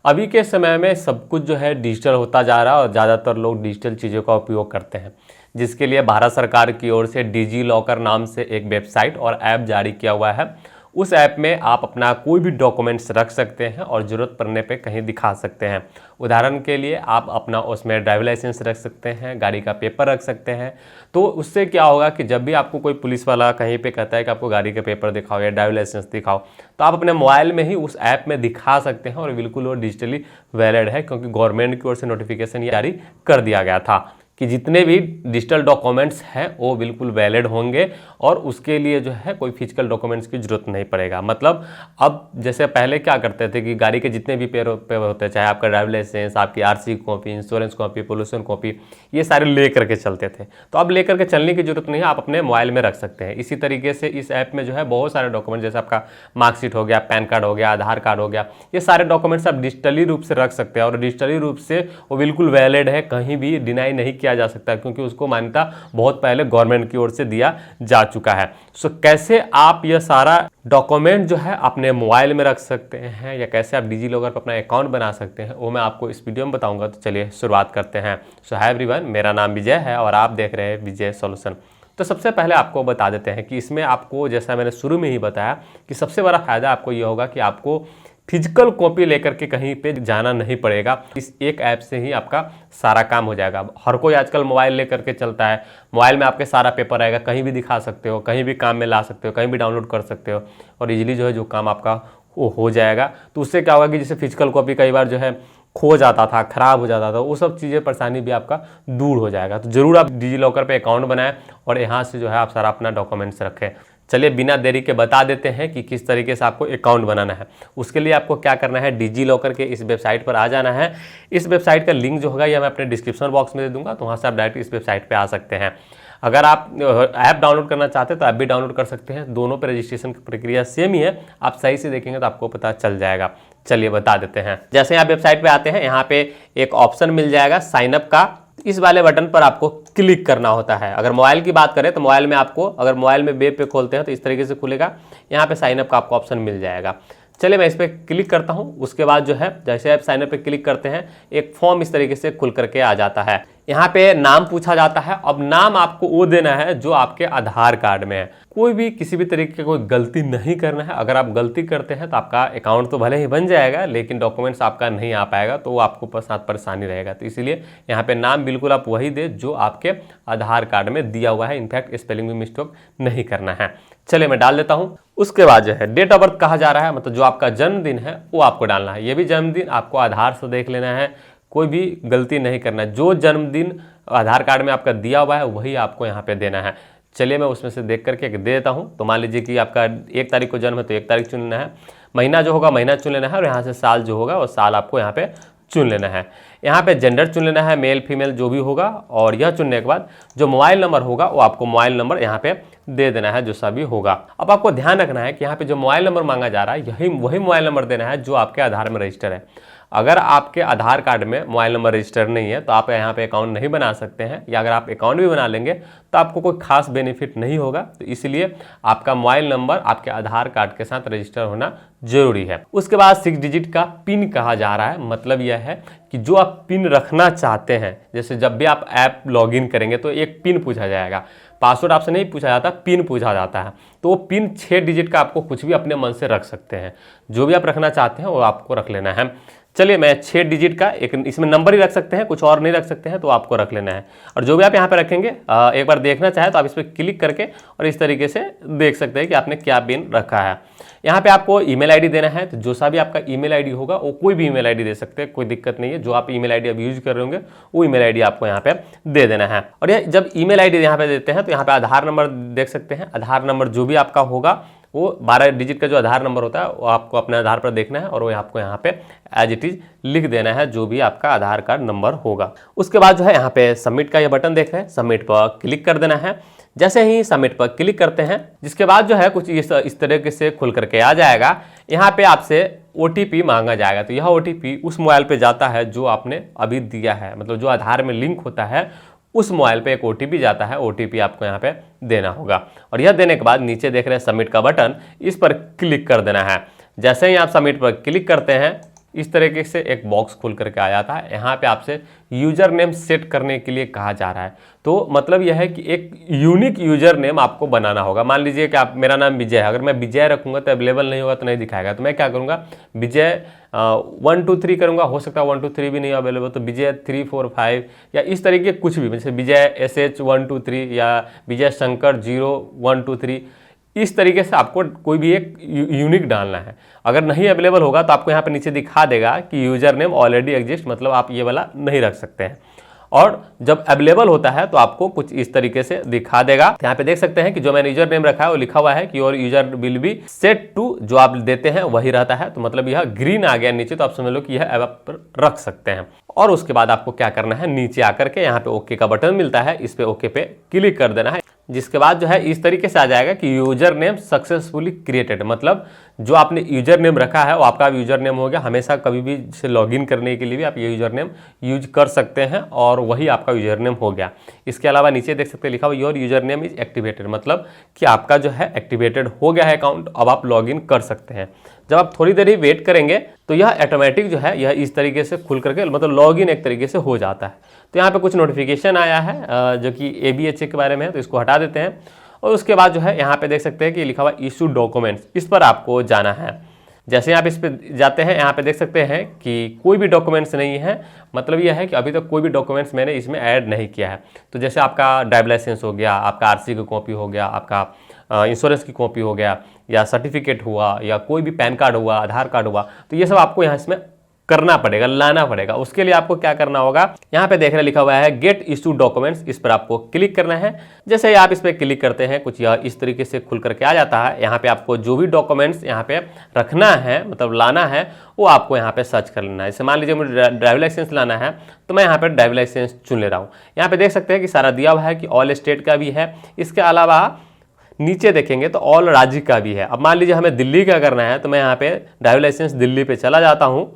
अभी के समय में सब कुछ जो है डिजिटल होता जा रहा है और ज़्यादातर लोग डिजिटल चीज़ों का उपयोग करते हैं, जिसके लिए भारत सरकार की ओर से डिजी लॉकर नाम से एक वेबसाइट और ऐप जारी किया हुआ है। उस ऐप में आप अपना कोई भी डॉक्यूमेंट्स रख सकते हैं और ज़रूरत पड़ने पे कहीं दिखा सकते हैं। उदाहरण के लिए आप अपना उसमें ड्राइविंग लाइसेंस रख सकते हैं, गाड़ी का पेपर रख सकते हैं। तो उससे क्या होगा कि जब भी आपको कोई पुलिस वाला कहीं पे कहता है कि आपको गाड़ी का पेपर दिखाओ या ड्राइविंग लाइसेंस दिखाओ, तो आप अपने मोबाइल में ही उस ऐप में दिखा सकते हैं और बिल्कुल वो डिजिटली वैलिड है, क्योंकि गवर्नमेंट की ओर से नोटिफिकेशन जारी कर दिया गया था कि जितने भी डिजिटल डॉक्यूमेंट्स हैं वो बिल्कुल वैलिड होंगे और उसके लिए जो है कोई फिजिकल डॉक्यूमेंट्स की जरूरत नहीं पड़ेगा। मतलब अब जैसे पहले क्या करते थे कि गाड़ी के जितने भी पेपर होते हैं, चाहे आपका ड्राइविंग लाइसेंस, आपकी RC copy, insurance copy, pollution copy, ये सारे ले करके चलते थे। तो अब लेकर के चलने की जरूरत नहीं है, आप अपने मोबाइल में रख सकते हैं। इसी तरीके से इस ऐप में जो है बहुत सारे डॉक्यूमेंट, जैसे आपका मार्कशीट हो गया, पैन कार्ड हो गया, आधार कार्ड हो गया, ये सारे डॉक्यूमेंट्स आप डिजिटली रूप से रख सकते हैं और डिजिटली रूप से वो बिल्कुल वैलिड है, कहीं भी डिनाई नहीं किया जा सकता, क्योंकि उसको मान्यता बहुत पहले गवर्नमेंट की ओर से दिया जा चुका है। सो कैसे आप यह सारा डॉक्यूमेंट जो है अपने मोबाइल में रख सकते हैं या कैसे आप डिजी लॉकर पर अपना अकाउंट बना सकते हैं, वो मैं आपको इस वीडियो में बताऊंगा। तो चलिए शुरुआत करते हैं। सो हाय एवरीवन, मेरा नाम विजय है और आप देख रहे हैं विजय सॉल्यूशन। तो सबसे पहले आपको बता देते हैं कि इसमें आपको, जैसा मैंने शुरू में ही बताया, कि सबसे बड़ा फायदा आपको ये होगा कि आपको फिजिकल कॉपी लेकर के कहीं पे जाना नहीं पड़ेगा। इस एक ऐप से ही आपका सारा काम हो जाएगा। हर कोई आजकल मोबाइल लेकर के चलता है, मोबाइल में आपके सारा पेपर आएगा, कहीं भी दिखा सकते हो, कहीं भी काम में ला सकते हो, कहीं भी डाउनलोड कर सकते हो और इजीली जो है जो काम आपका वो हो जाएगा। तो उससे क्या होगा कि जैसे फिजिकल कॉपी कई बार जो है खो जाता था, खराब हो जाता था, वो सब चीज़ें परेशानी भी आपका दूर हो जाएगा। तो ज़रूर आप डिजी लॉकर पे अकाउंट बनाएं और यहाँ से जो है आप सारा अपना डॉक्यूमेंट्स रखें। चलिए बिना देरी के बता देते हैं कि किस तरीके से आपको अकाउंट बनाना है। उसके लिए आपको क्या करना है, डिजी लॉकर के इस वेबसाइट पर आ जाना है। इस वेबसाइट का लिंक जो होगा ये मैं अपने डिस्क्रिप्शन बॉक्स में दे दूंगा, तो वहाँ से आप डायरेक्ट इस वेबसाइट पर आ सकते हैं। अगर आप ऐप डाउनलोड करना चाहते हैं तो ऐप भी डाउनलोड कर सकते हैं। दोनों पे रजिस्ट्रेशन की प्रक्रिया सेम ही है, आप सही से देखेंगे तो आपको पता चल जाएगा। चलिए बता देते हैं। जैसे आप वेबसाइट पे आते हैं, यहाँ पे एक ऑप्शन मिल जाएगा साइन अप का। इस वाले बटन पर आपको क्लिक करना होता है। अगर मोबाइल की बात करें तो मोबाइल में आपको, अगर मोबाइल में वेब पे खोलते हैं तो इस तरीके से खुलेगा, यहाँ पे साइन अप का आपको ऑप्शन मिल जाएगा। चलिए मैं इस पर क्लिक करता हूँ। उसके बाद जो है जैसे आप साइन अप पे क्लिक करते हैं, एक फॉर्म इस तरीके से खुल करके आ जाता है। यहाँ पे नाम पूछा जाता है। अब नाम आपको वो देना है जो आपके आधार कार्ड में है। कोई भी किसी भी तरीके की कोई गलती नहीं करना है। अगर आप गलती करते हैं तो आपका अकाउंट तो भले ही बन जाएगा, लेकिन डॉक्यूमेंट्स आपका नहीं आ पाएगा, तो वो आपको साथ परेशानी रहेगा। तो इसीलिए यहाँ पे नाम बिल्कुल आप वही दे जो आपके आधार कार्ड में दिया हुआ है। इनफैक्ट स्पेलिंग में मिस्टेक नहीं करना है। चलिए मैं डाल देता हूँ। उसके बाद जो है डेट ऑफ बर्थ कहा जा रहा है, मतलब जो आपका जन्मदिन है वो आपको डालना है। ये भी जन्मदिन आपको आधार से देख लेना है, कोई भी गलती नहीं करना है। जो जन्मदिन आधार कार्ड में आपका दिया हुआ है वही आपको यहाँ पे देना है। चलिए मैं उसमें से देख करके दे देता हूँ। तो मान लीजिए कि आपका 1 तारीख को जन्म है तो 1 तारीख चुन लेना है, महीना जो होगा महीना चुन लेना है और यहाँ से साल जो होगा वो साल आपको यहाँ पे चुन लेना है। यहाँ पे जेंडर चुन लेना है, मेल फीमेल जो भी होगा, और यह चुनने के बाद जो मोबाइल नंबर होगा वो आपको मोबाइल नंबर यहाँ पे दे देना है, जो सभी होगा। अब आपको ध्यान रखना है कि यहाँ पे जो मोबाइल नंबर मांगा जा रहा है यही वही मोबाइल नंबर देना है जो आपके आधार में रजिस्टर है। अगर आपके आधार कार्ड में मोबाइल नंबर रजिस्टर नहीं है तो आप यहाँ पे अकाउंट नहीं बना सकते हैं, या अगर आप अकाउंट भी बना लेंगे तो आपको कोई खास बेनिफिट नहीं होगा। तो इसलिए आपका मोबाइल नंबर आपके आधार कार्ड के साथ रजिस्टर होना जरूरी है। उसके बाद 6 डिजिट का पिन कहा जा रहा है। मतलब यह है कि जो आप पिन रखना चाहते हैं, जैसे जब भी आप ऐप लॉगिन करेंगे तो एक पिन पूछा जाएगा, पासवर्ड आपसे नहीं पूछा जाता, पिन पूछा जाता है। तो वो पिन 6 डिजिट का आपको कुछ भी अपने मन से रख सकते हैं, जो भी आप रखना चाहते हैं वो आपको रख लेना है। चलिए मैं 6 डिजिट का एक इसमें नंबर ही रख सकते हैं, कुछ और नहीं रख सकते हैं, तो आपको रख लेना है। और जो भी आप यहाँ पे रखेंगे, एक बार देखना चाहे तो आप इस पर क्लिक करके और इस तरीके से देख सकते हैं कि आपने क्या पिन रखा है। यहाँ पे आपको ईमेल आईडी देना है। तो जो सा भी आपका ईमेल आईडी होगा वो कोई भी ईमेल आईडी दे सकते हैं, कोई दिक्कत नहीं है। जो आप ईमेल आईडी अब यूज कर रहे होंगे वो ईमेल आईडी आपको यहाँ पे दे देना है। और ये जब ईमेल आईडी यहाँ पे देते हैं तो यहाँ पे आधार नंबर देख सकते हैं। आधार नंबर जो भी आपका होगा वो 12 डिजिट का जो आधार नंबर होता है वो आपको अपने आधार पर देखना है और वो आपको यहाँ पे एज इट इज लिख देना है, जो भी आपका आधार कार्ड नंबर होगा। उसके बाद जो है यहाँ पे सबमिट का ये बटन देख रहे हैं, सबमिट पर क्लिक कर देना है। जैसे ही सबमिट पर क्लिक करते हैं, जिसके बाद जो है कुछ इस तरीके से खुल करके आ जाएगा। यहाँ पे आपसे OTP मांगा जाएगा। तो यह OTP उस मोबाइल पे जाता है जो आपने अभी दिया है, मतलब जो आधार में लिंक होता है उस मोबाइल पे एक OTP जाता है। OTP आपको यहाँ पे देना होगा और यह देने के बाद नीचे देख रहे हैं सबमिट का बटन, इस पर क्लिक कर देना है। जैसे ही आप सबमिट पर क्लिक करते हैं इस तरीके से एक बॉक्स खुल करके आ जाता है। यहाँ पे आपसे यूजर नेम सेट करने के लिए कहा जा रहा है। तो मतलब यह है कि एक यूनिक यूजर नेम आपको बनाना होगा। मान लीजिए कि आप, मेरा नाम विजय है, अगर मैं विजय रखूंगा तो अवेलेबल नहीं होगा, तो नहीं दिखाएगा। तो मैं क्या करूँगा, विजय 1 2 3 करूँगा, हो सकता है 1 2 3 भी नहीं अवेलेबल, तो विजय 3 4 5 या इस तरीके कुछ भी, जैसे विजय SH 1 2 3 या विजय शंकर 0 1 2 3, इस तरीके से आपको कोई भी एक यूनिक डालना है। अगर नहीं अवेलेबल होगा तो आपको यहाँ पे नीचे दिखा देगा कि यूजर नेम ऑलरेडी एग्जिस्ट, मतलब आप ये वाला नहीं रख सकते हैं। और जब अवेलेबल होता है तो आपको कुछ इस तरीके से दिखा देगा। यहाँ पे देख सकते हैं कि जो मैंने यूजर नेम रखा है वो लिखा हुआ है कि your user will be set to, जो आप देते हैं वही रहता है। तो मतलब यह ग्रीन आ गया नीचे, तो आप समझ लो कि यह आप रख सकते हैं। और उसके बाद आपको क्या करना है, नीचे आकर के यहाँ पे ओके का बटन मिलता है, इस पे ओके पे क्लिक कर देना है। जिसके बाद जो है इस तरीके से आ जाएगा कि यूजर नेम सक्सेसफुली क्रिएटेड, मतलब जो आपने यूजर नेम रखा है वो आपका यूजर नेम हो गया। हमेशा कभी भी से लॉगिन करने के लिए भी आप ये यूजर नेम यूज कर सकते हैं और वही आपका यूजर नेम हो गया। इसके अलावा नीचे देख सकते हैं लिखा हुआ your user name is activated, मतलब कि आपका जो है एक्टिवेटेड हो गया है अकाउंट, अब आप लॉगिन कर सकते हैं। जब आप थोड़ी देर ही वेट करेंगे तो यह ऑटोमेटिक जो है यह इस तरीके से खुल करके, मतलब लॉगिन एक तरीके से हो जाता है। तो यहाँ पे कुछ नोटिफिकेशन आया है जो कि ABHA के बारे में है, तो इसको हटा देते हैं। और उसके बाद जो है यहाँ पे देख सकते हैं कि लिखा हुआ इशू डॉक्यूमेंट्स, इस पर आपको जाना है। जैसे आप इस पे जाते हैं, यहाँ पे देख सकते हैं कि कोई भी डॉक्यूमेंट्स नहीं है, मतलब यह है कि अभी तक कोई भी डॉक्यूमेंट्स मैंने इसमें ऐड नहीं किया है। तो जैसे आपका ड्राइविंग लाइसेंस हो गया, आपका RC की कॉपी हो गया, आपका इंश्योरेंस की कॉपी हो गया, या सर्टिफिकेट हुआ, या कोई भी पैन कार्ड हुआ, आधार कार्ड हुआ, तो ये सब आपको यहाँ इसमें करना पड़ेगा, लाना पड़ेगा। उसके लिए आपको क्या करना होगा, यहाँ पे देखने लिखा हुआ है गेट इशू डॉक्यूमेंट्स, इस पर आपको क्लिक करना है। जैसे ही आप इस पर क्लिक करते हैं कुछ यह इस तरीके से खुल करके आ जाता है। यहाँ पे आपको जो भी डॉक्यूमेंट्स यहाँ पे रखना है, मतलब लाना है, वो आपको यहाँ पे सर्च कर लेना है। जैसे मान लीजिए मुझे ड्राइविंग लाइसेंस लाना है, तो मैं यहाँ पे ड्राइविंग लाइसेंस चुन ले रहा हूँ। यहाँ पे देख सकते हैं कि सारा दिया हुआ है कि ऑल स्टेट का भी है, इसके अलावा नीचे देखेंगे तो ऑल राज्य का भी है। अब मान लीजिए हमें दिल्ली का करना है, तो मैं यहाँ पे ड्राइविंग लाइसेंस दिल्ली पे चला जाता हूँ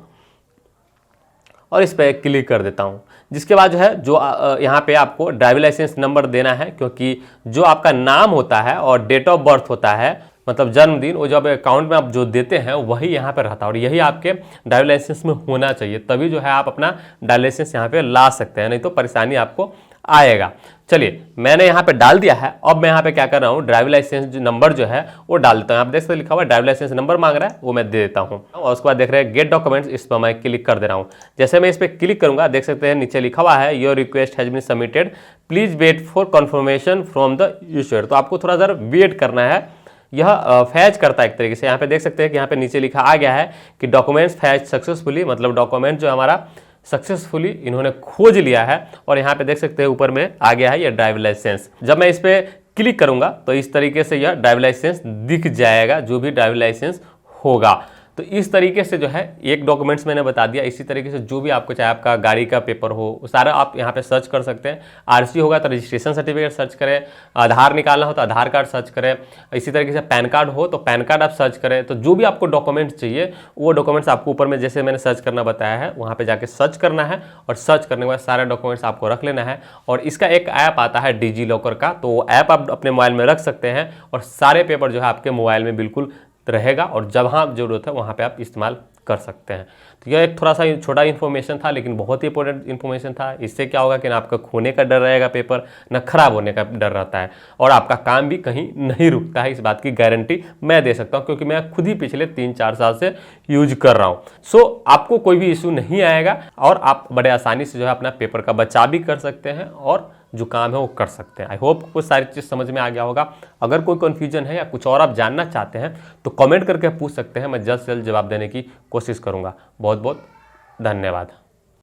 और इस पर क्लिक कर देता हूँ। जिसके बाद जो है जो यहाँ पे आपको ड्राइविंग लाइसेंस नंबर देना है, क्योंकि जो आपका नाम होता है और डेट ऑफ बर्थ होता है, मतलब जन्मदिन, वो जब अकाउंट में आप जो देते हैं वही यहाँ पे रहता है और यही आपके ड्राइविंग लाइसेंस में होना चाहिए, तभी जो है आप अपना ड्राइविंग लाइसेंस यहाँ पे ला सकते हैं, नहीं तो परेशानी आपको आएगा। चलिए मैंने यहाँ पे डाल दिया है। अब मैं यहाँ पे क्या कर रहा हूँ, ड्राइविंग लाइसेंस जो नंबर जो है वो डाल देता हूँ। यहाँ पे देख सकते लिखा हुआ है ड्राइविंग लाइसेंस नंबर मांग रहा है, वो मैं दे देता हूँ। और उसके बाद देख रहे हैं गेट डॉक्यूमेंट्स, इस पर मैं क्लिक कर दे रहा हूँ। जैसे मैं इस पर क्लिक करूँगा, देख सकते हैं नीचे लिखा हुआ है your request has been submitted, please wait for confirmation from the user. तो आपको थोड़ा सा वेट करना है, यह फैच करता है एक तरीके से। यहाँ पे देख सकते हैं कि यहाँ पे नीचे लिखा आ गया है कि डॉक्यूमेंट्स फैच सक्सेसफुली, मतलब डॉक्यूमेंट जो हमारा सक्सेसफुली इन्होंने खोज लिया है। और यहाँ पे देख सकते हैं ऊपर में आ गया है ये ड्राइविंग लाइसेंस। जब मैं इस पे क्लिक करूंगा तो इस तरीके से यह ड्राइविंग लाइसेंस दिख जाएगा, जो भी ड्राइविंग लाइसेंस होगा। तो इस तरीके से जो है एक डॉक्यूमेंट्स मैंने बता दिया। इसी तरीके से जो भी आपको, चाहे आपका गाड़ी का पेपर हो, सारा आप यहाँ पे सर्च कर सकते हैं। RC होगा तो रजिस्ट्रेशन सर्टिफिकेट सर्च करें, आधार निकालना हो तो आधार कार्ड सर्च करें, इसी तरीके से पैन कार्ड हो तो पैन कार्ड आप सर्च करें। तो जो भी आपको डॉक्यूमेंट्स चाहिए वो डॉक्यूमेंट्स आपको ऊपर में जैसे मैंने सर्च करना बताया है वहाँ पर जाके सर्च करना है, और सर्च करने के बाद सारे डॉक्यूमेंट्स आपको रख लेना है। और इसका एक ऐप आता है डिजी लॉकर का, तो वो ऐप आप अपने मोबाइल में रख सकते हैं और सारे पेपर जो है आपके मोबाइल में बिल्कुल रहेगा, और जहाँ जरूरत है वहाँ पे आप इस्तेमाल कर सकते हैं। तो यह एक थोड़ा सा छोटा इन्फॉर्मेशन था, लेकिन बहुत ही इंपॉर्टेंट इन्फॉर्मेशन था। इससे क्या होगा कि ना आपका खोने का डर रहेगा पेपर, ना खराब होने का डर रहता है, और आपका काम भी कहीं नहीं रुकता है। इस बात की गारंटी मैं दे सकता हूँ, क्योंकि मैं खुद ही पिछले 3-4 साल से यूज कर रहा हूँ। सो आपको कोई भी इशू नहीं आएगा और आप बड़े आसानी से जो है अपना पेपर का बचाव भी कर सकते हैं और जो काम है वो कर सकते हैं। आई होप कुछ सारी चीज़ समझ में आ गया होगा। अगर कोई कन्फ्यूजन है या कुछ और आप जानना चाहते हैं तो कमेंट करके पूछ सकते हैं, मैं जल्द से जल्द जवाब देने की कोशिश करूँगा। बहुत बहुत धन्यवाद।